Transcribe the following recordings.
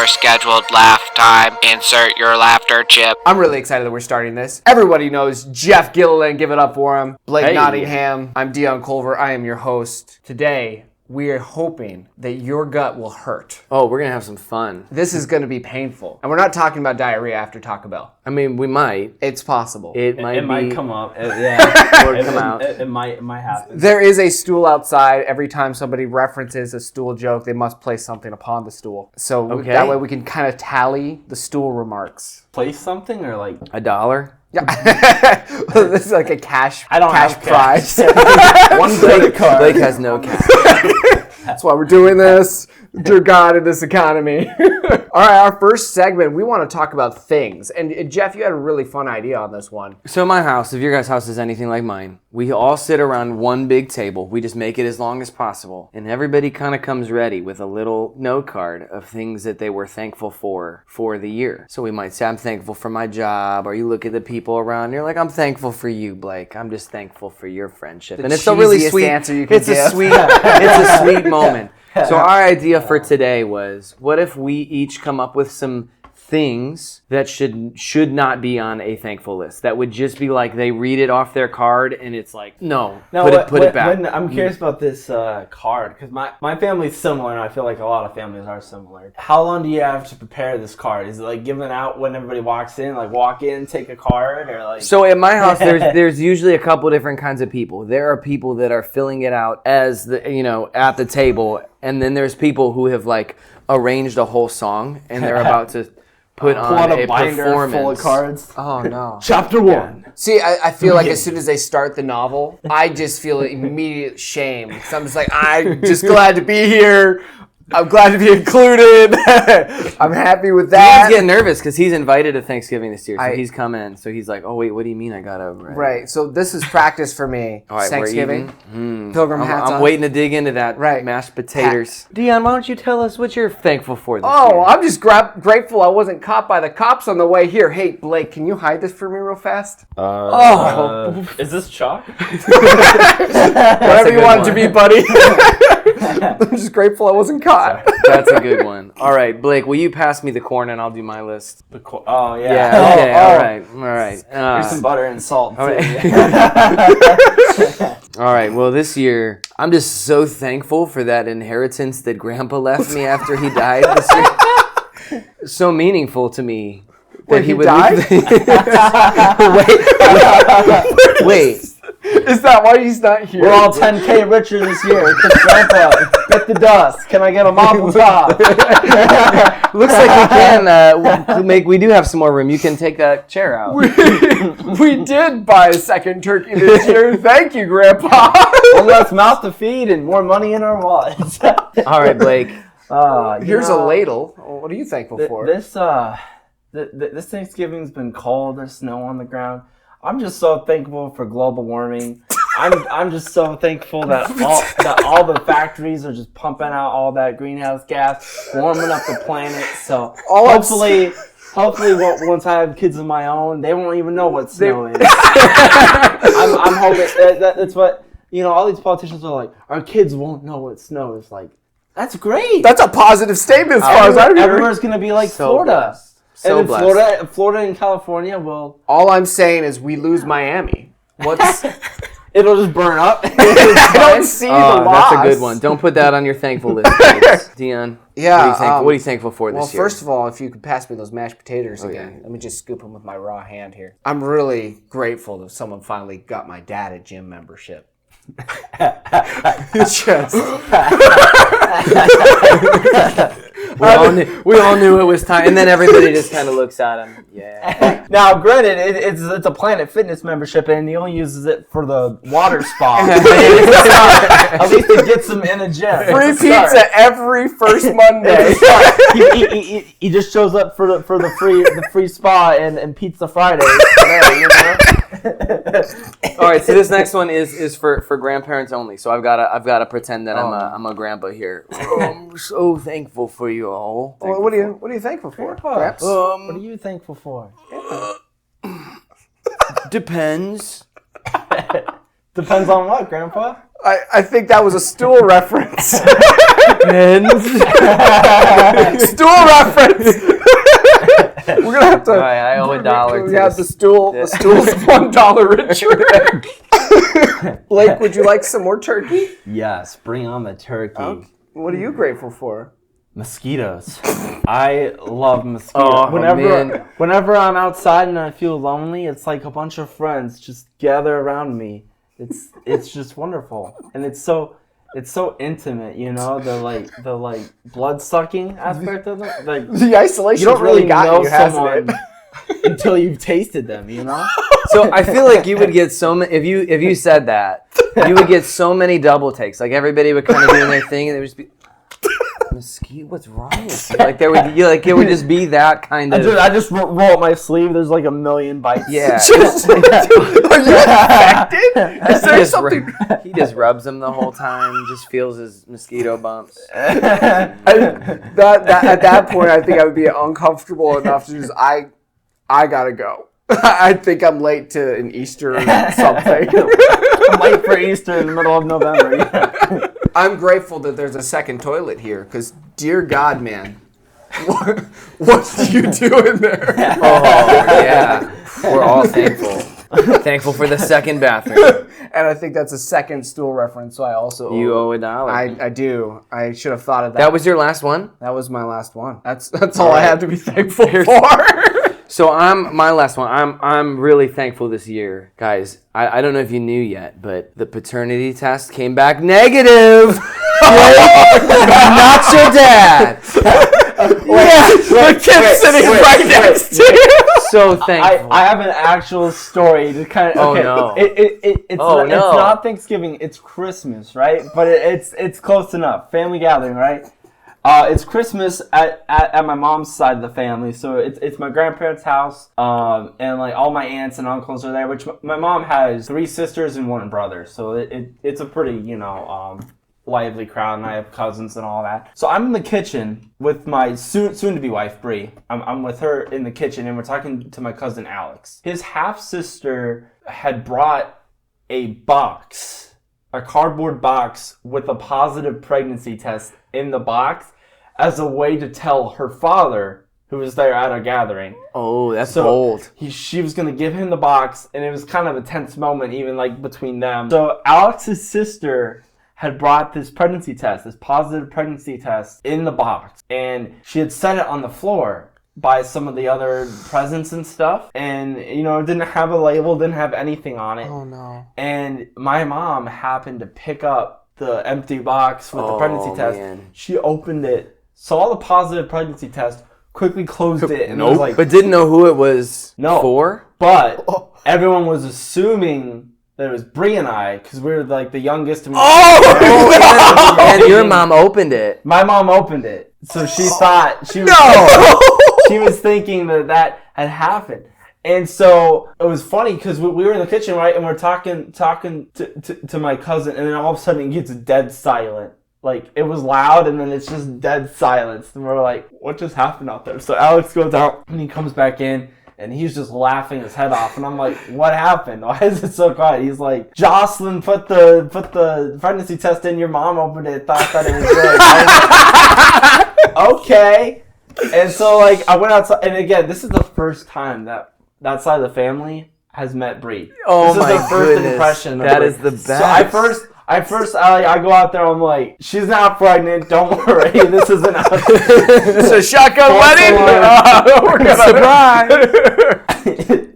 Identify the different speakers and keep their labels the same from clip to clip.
Speaker 1: scheduled laugh time. Insert your laughter chip.
Speaker 2: I'm really excited that we're starting this. Everybody knows Jeff Gilliland. Give it up for him. Blake Nottingham. I'm Dion Culver. I am your host. Today, we are hoping that your gut will hurt.
Speaker 3: Oh, we're going to have some fun.
Speaker 2: This is going to be painful. And we're not talking about diarrhea after Taco Bell.
Speaker 3: I mean, we might.
Speaker 2: It's possible.
Speaker 3: It
Speaker 4: might come up. Or
Speaker 3: come out.
Speaker 4: It might happen.
Speaker 2: There is a stool outside. Every time somebody references a stool joke, they must place something upon the stool. So that way we can kind of tally the stool remarks.
Speaker 4: Place something or like
Speaker 3: $1?
Speaker 2: Yeah. This is like a cash prize.
Speaker 4: One credit card.
Speaker 3: Blake has no cash.
Speaker 2: That's why we're doing this. Dear God, in this economy. All right, our first segment, we want to talk about things. And Jeff, you had a really fun idea on this one.
Speaker 3: So my house, if your guys' house is anything like mine, we all sit around one big table. We just make it as long as possible. And everybody kind of comes ready with a little note card of things that they were thankful for the year. So we might say, I'm thankful for my job. Or you look at the people around and you're like, I'm thankful for you, Blake. I'm just thankful for your friendship. And it's a really sweet
Speaker 2: answer you can
Speaker 3: it's
Speaker 2: give.
Speaker 3: It's a sweet moment. So our idea for today was, what if we each come up with some things that should not be on a thankful list? That would just be like they read it off their card and it's like, put it back.
Speaker 4: I'm curious about this card because my family's similar and I feel like a lot of families are similar. How long do you have to prepare this card? Is it like given out when everybody walks in, like walk in, take a card, or like?
Speaker 3: So at my house, there's usually a couple different kinds of people. There are people that are filling it out as at the table, and then there's people who have like arranged a whole song and they're about to put on a
Speaker 4: binder
Speaker 3: performance
Speaker 4: full of cards.
Speaker 3: Oh no!
Speaker 4: Chapter 1.
Speaker 2: See, I feel like as soon as they start the novel, I just feel immediate shame. So I'm just like, I'm just glad to be here. I'm glad to be included. I'm happy with that.
Speaker 3: He's getting nervous because he's invited to Thanksgiving this year, so he's coming. So he's like, "Oh wait, what do you mean I got to?"
Speaker 2: Right. So this is practice for me.
Speaker 3: All right,
Speaker 2: Thanksgiving. Pilgrim hats on.
Speaker 3: I'm waiting to dig into that.
Speaker 2: Right.
Speaker 3: Mashed potatoes. Dion, why don't you tell us what you're thankful for this year?
Speaker 2: Oh, I'm just grateful I wasn't caught by the cops on the way here. Hey, Blake, can you hide this for me real fast?
Speaker 4: Is this chalk?
Speaker 2: Whatever you want it to be, buddy. I'm just grateful I wasn't caught.
Speaker 3: That's a good one. All right, Blake, will you pass me the corn and I'll do my list?
Speaker 4: Oh, yeah.
Speaker 3: Yeah, okay, all right.
Speaker 4: Here's some butter and salt, too.
Speaker 3: All right, well, this year, I'm just so thankful for that inheritance that Grandpa left me after he died this year. So meaningful to me.
Speaker 2: That he died?
Speaker 3: Wait.
Speaker 2: Is that why he's not here?
Speaker 4: We're all 10K richer this year. Grandpa, get the dust. Can I get a maple top?
Speaker 3: Looks like we can we do have some more room. You can take that chair out.
Speaker 2: We did buy a second turkey this year. Thank you, Grandpa.
Speaker 4: One less mouth to feed and more money in our wallets.
Speaker 3: All right, Blake.
Speaker 2: Here's a ladle. What are you thankful for?
Speaker 4: This Thanksgiving's been cold. There's snow on the ground. I'm just so thankful for global warming. I'm just so thankful that all the factories are just pumping out all that greenhouse gas, warming up the planet. So hopefully, once I have kids of my own, they won't even know what snow is. I'm hoping that's what all these politicians are like. Our kids won't know what snow is like. That's great.
Speaker 2: That's a positive statement as far as I'm hearing.
Speaker 4: Everywhere's gonna be like Florida.
Speaker 3: Blessed. So
Speaker 4: and in Florida and California will.
Speaker 2: All I'm saying is we lose Miami.
Speaker 4: It'll just burn up.
Speaker 2: I don't see the loss.
Speaker 3: That's a good one. Don't put that on your thankful list, please. Dion.
Speaker 2: Yeah.
Speaker 3: What are you thankful for this year?
Speaker 2: Well, first of all, if you could pass me those mashed potatoes again. Let me just scoop them with my raw hand here. I'm really grateful that someone finally got my dad a gym membership. Just.
Speaker 3: We all knew it was time, and then everybody just kind of looks at him. Yeah.
Speaker 4: Now, granted, it's a Planet Fitness membership, and he only uses it for the water spa. At least it gets him in a gym.
Speaker 2: Free pizza every first Monday.
Speaker 4: He just shows up for the free spa and Pizza Friday.
Speaker 3: All right, so this next one is for grandparents only. So I've got to pretend that I'm a grandpa here. I'm so thankful for you all.
Speaker 2: What are you thankful for?
Speaker 4: What are you thankful for?
Speaker 3: Depends.
Speaker 4: Depends on what, Grandpa?
Speaker 2: I think that was a stool reference. Stool reference. We're gonna have to.
Speaker 3: All right, I owe $1.
Speaker 2: We have the stool. The stool's $1 richer. Blake, would you like some more turkey?
Speaker 4: Yes, bring on the turkey.
Speaker 2: Okay. What are you grateful for?
Speaker 4: Mosquitoes. I love mosquitoes.
Speaker 3: Oh, man.
Speaker 4: Whenever I'm outside and I feel lonely, it's like a bunch of friends just gather around me. It's just wonderful, and it's so intimate, you know, the blood sucking aspect of it. Like
Speaker 2: The isolation
Speaker 4: you don't really know
Speaker 2: you, hasn't
Speaker 4: someone
Speaker 2: it?
Speaker 4: until you've tasted them, you know.
Speaker 3: So I feel like you would get so many if you said that, you would get so many double takes. Like everybody would kind of doing their thing, and they would just be, mosquito, what's wrong with you? Like it would just be that kind of.
Speaker 4: I just roll up my sleeve. There's like a million bites.
Speaker 3: Yeah.
Speaker 2: Are you infected? Is there something?
Speaker 3: He just rubs them the whole time. Just feels his mosquito bumps.
Speaker 2: At that point, I think I would be uncomfortable enough to just I gotta go. I think I'm late to an Easter or something.
Speaker 4: I'm late for Easter in the middle of November. Yeah.
Speaker 2: I'm grateful that there's a second toilet here, because dear God, man, what do you do in there?
Speaker 3: Oh yeah, we're all thankful. Thankful for the second bathroom.
Speaker 2: And I think that's a second stool reference, so I also
Speaker 3: You owe $1.
Speaker 2: I do. I should have thought of that.
Speaker 3: That was your last one?
Speaker 2: That was my last one. That's all I have to be thankful for.
Speaker 3: So my last one. I'm really thankful this year, guys. I don't know if you knew yet, but the paternity test came back negative. Not your dad.
Speaker 2: The kid's sitting right next to you.
Speaker 3: So thankful.
Speaker 4: I have an actual story to kind of.
Speaker 3: Oh,
Speaker 4: Okay,
Speaker 3: no.
Speaker 4: It's
Speaker 3: Oh,
Speaker 4: not,
Speaker 3: no.
Speaker 4: It's not Thanksgiving. It's Christmas, right? But it's close enough. Family gathering, right? It's Christmas at my mom's side of the family, so it's my grandparents' house, and like all my aunts and uncles are there. Which my mom has 3 sisters and 1 brother, so it's a pretty lively crowd, and I have cousins and all that. So I'm in the kitchen with my soon to be wife Bree. I'm with her in the kitchen, and we're talking to my cousin Alex. His half sister had brought a cardboard box with a positive pregnancy test in the box as a way to tell her father, who was there at a gathering.
Speaker 3: Oh, that's bold.
Speaker 4: She was going to give him the box, and it was kind of a tense moment even like between them. So Alex's sister had brought this positive pregnancy test in the box, and she had set it on the floor by some of the other presents and stuff, and it didn't have a label, didn't have anything on it.
Speaker 2: Oh no.
Speaker 4: And my mom happened to pick up the empty box with the pregnancy test.
Speaker 3: Man.
Speaker 4: She opened it, saw the positive pregnancy test, quickly closed it, and was like,
Speaker 3: But didn't know who it was
Speaker 4: No.
Speaker 3: for?
Speaker 4: but everyone was assuming that it was Bree and I, because we were like the youngest. And
Speaker 3: And your mom opened it.
Speaker 4: My mom opened it, so she thought she was she was thinking that had happened. And so it was funny because we were in the kitchen, right, and we're talking to my cousin, and then all of a sudden it gets dead silent. Like, it was loud, and then it's just dead silence. And we're like, what just happened out there? So Alex goes out, and he comes back in, and he's just laughing his head off. And I'm like, what happened? Why is it so quiet? He's like, Jocelyn put the pregnancy test in, your mom opened it, thought that it was good. I was like, okay. And so, like, I went outside, and again, this is the first time that side of the family has met Bree.
Speaker 3: Oh,
Speaker 4: this is
Speaker 3: my
Speaker 4: the first
Speaker 3: goodness.
Speaker 4: impression of
Speaker 3: That
Speaker 4: Bree.
Speaker 3: is the best.
Speaker 4: So I go out there, I'm like, she's not pregnant, don't worry, this isn't us.
Speaker 2: It's a shotgun wedding? We're gonna surprise!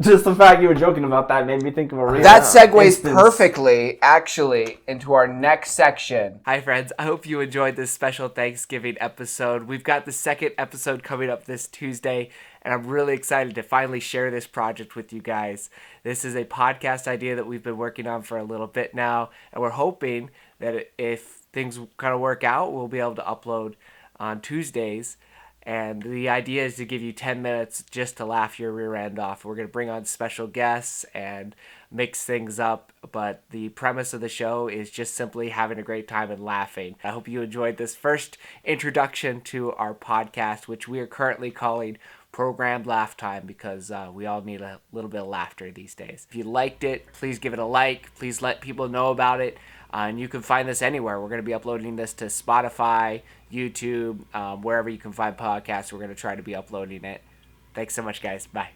Speaker 4: Just the fact you were joking about that made me think of a real
Speaker 2: That segues
Speaker 4: instance.
Speaker 2: perfectly, actually, into our next section.
Speaker 5: Hi friends, I hope you enjoyed this special Thanksgiving episode. We've got the second episode coming up this Tuesday, and I'm really excited to finally share this project with you guys. This is a podcast idea that we've been working on for a little bit now, and we're hoping that if things kind of work out, we'll be able to upload on Tuesdays. And the idea is to give you 10 minutes just to laugh your rear end off. We're going to bring on special guests and mix things up, but the premise of the show is just simply having a great time and laughing. I hope you enjoyed this first introduction to our podcast, which we are currently calling Programmed Laugh Time, because we all need a little bit of laughter these days. If you liked it, please give it a like. Please let people know about it. And you can find this anywhere. We're going to be uploading this to Spotify, YouTube, wherever you can find podcasts. We're going to try to be uploading it. Thanks so much, guys. Bye.